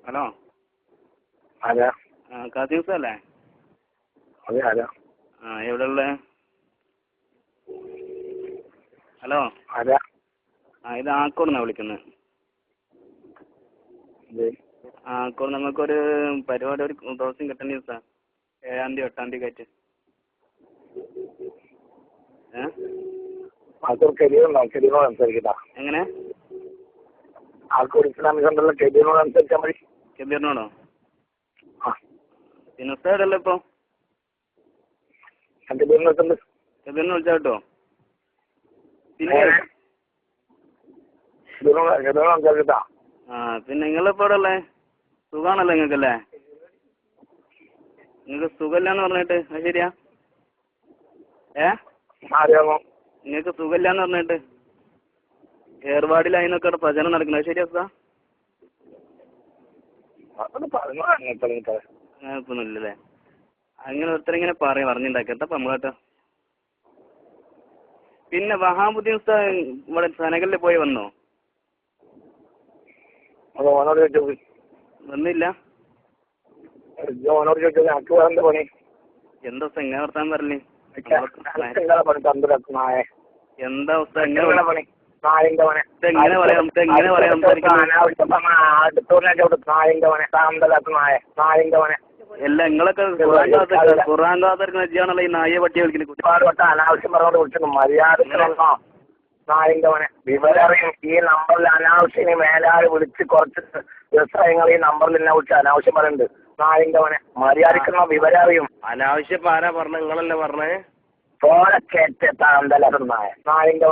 Hello ആരാ? കാസിംസ് അല്ലേ? അതെ, ആരാ? എവിടെ ഉള്ളേ? ഹലോ ആരാ? ഇത് ആക്കോടുന്നാ വിളിക്കുന്നത്. ആക്കോട് നമുക്കൊരു പരിപാടി, ഒരു ദിവസം കിട്ടേണ്ട ദിവസാ. 7-ാം തീയതി 8-ാം തീയതി ആയിട്ട്. എങ്ങനെ? ആൾക്കൂർ ഇസ്ലാമിക് സെന്ററിലെ കെബീറിനോട് അനുസരിച്ചാൽ മതി. കെബീറിനോടോ? പിന്നെ ഉസ്താദല്ലേ ഇപ്പൊ? കെബീറിനെ വിളിച്ചാ കേട്ടോ. പിന്നെ പിന്നെ നിങ്ങളിപ്പോ എവിടെ ഉള്ളേ? സുഖാണല്ലോ നിങ്ങൾക്കല്ലേ? നിങ്ങൾക്ക് സുഖമില്ലാന്ന് പറഞ്ഞിട്ട് അത് ശരിയാ? നിങ്ങൾക്ക് സുഖമില്ലാന്ന് പറഞ്ഞിട്ട് ഏർവാടിലായിന്നൊക്കെ അവിടെ പ്രചരണം നടക്കുന്നത് ശരിയാ? അങ്ങനൊന്നുമില്ലല്ലേ? അങ്ങനെ ഒത്തിരി ഇങ്ങനെ പറഞ്ഞിണ്ടാക്കി എന്താ നമ്മളേട്ടാ. പിന്നെ വഹാബുദ്ദീൻ ഉസ്താദ് ഇവിടെ സെനഗലിൽ പോയി വന്നോ? വന്നില്ല. എന്താ ഉസ്താദ് ഇങ്ങനെ വർത്താൻ പറഞ്ഞേ? എന്താ ഉസ്താദ് എങ്ങനെ പറയാം എല്ലാം നിങ്ങളൊക്കെ ഖുർആൻ ക്ലാസ് എടുക്കുന്ന വെച്ചാണല്ലോ ഈ നായെ പട്ടിയെ വിളിക്കുന്നത്. അനാവശ്യം പറഞ്ഞോണ്ട് വിളിച്ചു മര്യാദ വിവരറിയും. ഈ നമ്പറിൽ അനാവശ്യം മേലാൽ വിളിച്ച് കുറച്ച് ദിവസങ്ങൾ ഈ നമ്പറിൽ എന്നെ വിളിച്ച് അനാവശ്യം പറയുന്നുണ്ട്. നായിന്റെ മര്യാദക്കുള്ള വിവരം അറിയും. അനാവശ്യം ആരാ പറഞ്ഞ? നിങ്ങളല്ലേ പറഞ്ഞേ? പോരെ കേറ്റ താന്തല നായ നായിന്റെ